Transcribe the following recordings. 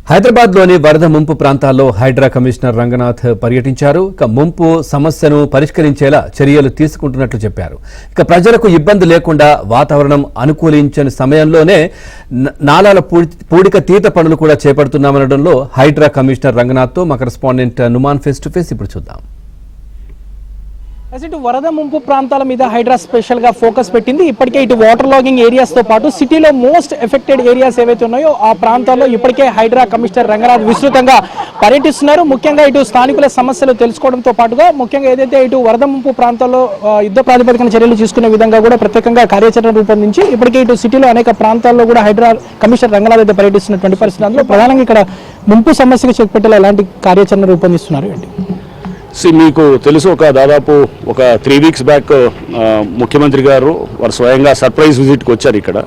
హైదరాబాద్లోని వరద ముంపు ప్రాంతాల్లో హైడ్రా కమిషనర్ రంగనాథ్ పర్యటించారు. ముంపు సమస్యను పరిష్కరించేలా చర్యలు తీసుకుంటున్నట్లు చెప్పారు. ప్రజలకు ఇబ్బంది లేకుండా వాతావరణం అనుకూలించని సమయంలోనే నాలాల పూడిక తీత పనులు కూడా చేపడుతున్నామనడంలో హైడ్రా కమిషనర్ రంగనాథ్తో మా correspondent Numan face to face ఇప్పుడు చూద్దాం. ఇటు వరద ముంపు ప్రాంతాల మీద హైడ్రా స్పెషల్ గా ఫోకస్ పెట్టింది. ఇప్పటికే ఇటు వాటర్ లాగింగ్ ఏరియాస్ తో పాటు సిటీలో మోస్ట్ ఎఫెక్టెడ్ ఏరియాస్ ఏవైతే ఉన్నాయో ఆ ప్రాంతాల్లో ఇప్పటికే హైడ్రా కమిషనర్ రంగనాథ్ విస్తృతంగా పర్యటిస్తున్నారు. ముఖ్యంగా ఇటు స్థానికుల సమస్యలు తెలుసుకోవడంతో పాటుగా ముఖ్యంగా ఏదైతే ఇటు వరద ముంపు ప్రాంతాల్లో యుద్ధ ప్రాతిపదికన చర్యలు తీసుకునే విధంగా కూడా ప్రత్యేకంగా కార్యాచరణ రూపొందించి ఇప్పటికే ఇటు సిటీలో అనేక ప్రాంతాల్లో కూడా హైడ్రా కమిషనర్ రంగనాథ్ అయితే పర్యటిస్తున్నటువంటి పరిస్థితి. అందులో ప్రధానంగా ఇక్కడ ముంపు సమస్యకు చెక్ పెట్టేలా ఎలాంటి కార్యాచరణ రూపొందిస్తున్నారు ఏంటి? మీకు తెలుసు, దాదాపు 3 వీక్స్ బ్యాక్ ముఖ్యమంత్రి గారు వారు స్వయంగా సర్ప్రైజ్ విజిట్కి వచ్చారు. ఇక్కడ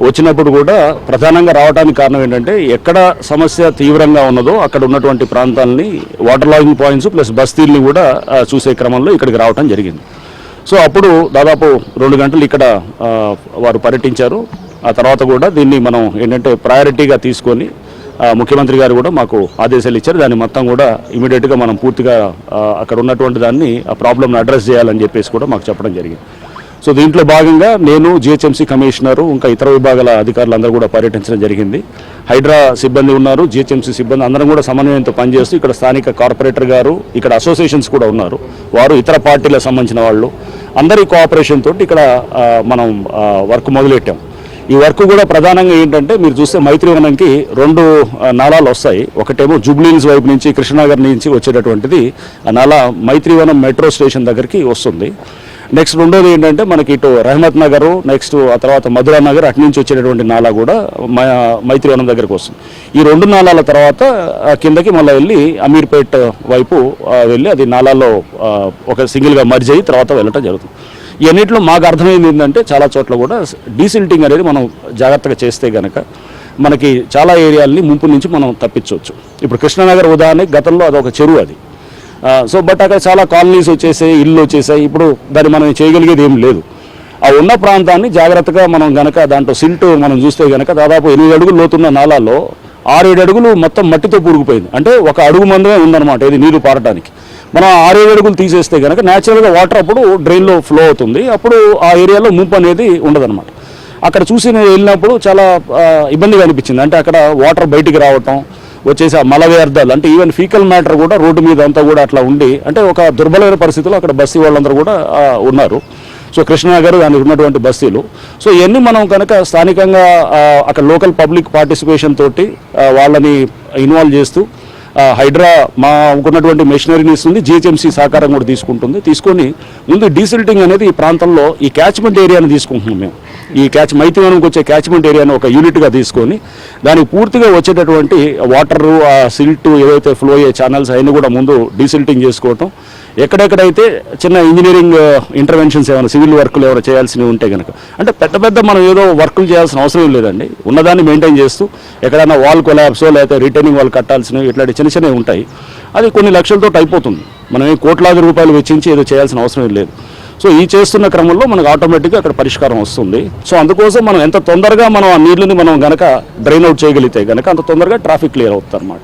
వచ్చినప్పుడు కూడా ప్రధానంగా రావడానికి కారణం ఏంటంటే ఎక్కడ సమస్య తీవ్రంగా ఉన్నదో అక్కడ ఉన్నటువంటి ప్రాంతాలని వాటర్ లాగింగ్ పాయింట్స్ ప్లస్ బస్తీల్ని కూడా చూసే క్రమంలో ఇక్కడికి రావడం జరిగింది. సో అప్పుడు దాదాపు 2 గంటలు ఇక్కడ వారు పర్యటించారు. ఆ తర్వాత కూడా దీన్ని మనం ఏంటంటే ప్రయారిటీగా తీసుకొని ముఖ్యమంత్రి గారు కూడా మాకు ఆదేశాలు ఇచ్చారు. దాన్ని మొత్తం కూడా ఇమీడియట్గా మనం పూర్తిగా అక్కడ ఉన్నటువంటి దాన్ని ఆ ప్రాబ్లమ్ని అడ్రస్ చేయాలని చెప్పేసి కూడా మాకు చెప్పడం జరిగింది. సో దీంట్లో భాగంగా నేను జిహెచ్ఎంసీ కమిషనరు ఇంకా ఇతర విభాగాల అధికారులందరూ కూడా పర్యటించడం జరిగింది. హైడ్రా సిబ్బంది ఉన్నారు, జిహెచ్ఎంసీ సిబ్బంది అందరం కూడా సమన్వయంతో పనిచేస్తూ ఇక్కడ స్థానిక కార్పొరేటర్ గారు, ఇక్కడ అసోసియేషన్స్ కూడా ఉన్నారు, వారు ఇతర పార్టీలకు సంబంధించిన వాళ్ళు అందరి కోఆపరేషన్ తోటి ఇక్కడ మనం వర్క్ మొదలెట్టాం. ఈ వర్క్ కూడా ప్రధానంగా ఏంటంటే మీరు చూస్తే మైత్రివనంకి 2 నాలాలు వస్తాయి. ఒకటేమో జూబ్లీహిల్స్ వైపు నుంచి కృష్ణనగర్ నుంచి వచ్చేటటువంటిది ఆ నాలా మైత్రివనం మెట్రో స్టేషన్ దగ్గరికి వస్తుంది. నెక్స్ట్ రెండోది ఏంటంటే మనకి ఇటు రహమత్ నగర్, నెక్స్ట్ ఆ తర్వాత మధురా నగర్ అటు నుంచి వచ్చేటటువంటి నాలా కూడా మైత్రివనం దగ్గరికి వస్తుంది. ఈ 2 నాలాల తర్వాత కిందకి మళ్ళీ వెళ్ళి అమీర్పేట్ వైపు వెళ్ళి అది నాలాలో ఒక సింగిల్గా మర్జ్ అయ్యి తర్వాత వెళ్ళటం జరుగుతుంది. ఇవన్నింటిలో మాకు అర్థమైంది ఏంటంటే చాలా చోట్ల కూడా డీసిల్టింగ్ అనేది మనం జాగ్రత్తగా చేస్తే కనుక మనకి చాలా ఏరియాలని ముంపు నుంచి మనం తప్పించవచ్చు. ఇప్పుడు కృష్ణనగర్ ఉదాహరణకి గతంలో అదొక చెరువు అది. సో బట్ అక్కడ చాలా కాలనీస్ వచ్చేసాయి, ఇల్లు వచ్చేసాయి. ఇప్పుడు దాన్ని మనం చేయగలిగేది ఏం లేదు. ఆ ఉన్న ప్రాంతాన్ని జాగ్రత్తగా మనం గనక దాంట్లో సిల్ట్ మనం చూస్తే కనుక దాదాపు 8 అడుగులు లోతున్న నాలాలో 6-7 అడుగులు మొత్తం మట్టితో పూరుకుపోయింది. అంటే 1 అడుగు మందమే ఉందన్నమాట ఇది నీరు పారడానికి. మనం 6-7 అడుగులు తీసేస్తే కనుక న్యాచురల్గా వాటర్ అప్పుడు డ్రైన్లో ఫ్లో అవుతుంది. అప్పుడు ఆ ఏరియాలో ముంపు అనేది ఉండదన్నమాట. అక్కడ చూసి నేను వెళ్ళినప్పుడు చాలా ఇబ్బందిగా అనిపించింది. అంటే అక్కడ వాటర్ బయటికి రావటం, వచ్చేసి ఆ మల వ్యర్థాలు అంటే ఈవెన్ ఫీకల్ మ్యాటర్ కూడా రోడ్డు మీద అంతా కూడా అట్లా ఉండి అంటే ఒక దుర్బలమైన పరిస్థితుల్లో అక్కడ బస్తీ వాళ్ళందరూ కూడా ఉన్నారు. సో కృష్ణనగర్ దానికి ఉన్నటువంటి బస్తీలు. సో ఇవన్నీ మనం కనుక స్థానికంగా అక్కడ లోకల్ పబ్లిక్ పార్టిసిపేషన్ తోటి వాళ్ళని ఇన్వాల్వ్ చేస్తూ హైడ్రా మాకున్నటువంటి మెషినరీని ఇస్తుంది, జిహెచ్ఎంసీ సహకారం కూడా తీసుకొని ముందు డీసిల్టింగ్ అనేది ఈ ప్రాంతంలో ఈ క్యాచ్మెంట్ ఏరియాని తీసుకుంటున్నాం మేము. ఈ మైత్రివనంకి వచ్చే క్యాచ్మెంట్ ఏరియాని ఒక యూనిట్గా తీసుకొని దానికి పూర్తిగా వచ్చేటటువంటి వాటరు ఆ సిల్ట్ ఏదైతే ఫ్లో అయ్యే ఛానల్స్ అవన్నీ కూడా ముందు డీసిల్టింగ్ చేసుకోవటం. ఎక్కడెక్కడైతే చిన్న ఇంజనీరింగ్ ఇంటర్వెన్షన్స్ ఏమైనా సివిల్ వర్క్లు ఏమైనా చేయాల్సినవి ఉంటే కనుక అంటే పెద్ద మనం ఏదో వర్కులు చేయాల్సిన అవసరం లేదండి. ఉన్నదాన్ని మెయింటైన్ చేస్తూ ఎక్కడైనా వాల్ కొలాబ్సో లేకపోతే రిటైనింగ్ వాల్ కట్టాల్సినవి ఇట్లాంటి చిన్నవి ఉంటాయి. అది కొన్ని లక్షలతో అయిపోతుంది. మనం కోట్లాది రూపాయలు వెచ్చించి ఏదో చేయాల్సిన అవసరం లేదు. సో ఈ చేస్తున్న క్రమంలో మనకు ఆటోమేటిక్గా అక్కడ పరిష్కారం వస్తుంది. సో అందుకోసం మనం ఎంత తొందరగా మనం ఆ నీళ్ళని మనం గనక డ్రైన్ అవుట్ చేయగలిగితే గనక అంత తొందరగా ట్రాఫిక్ క్లియర్ అవుతుంది అన్నమాట.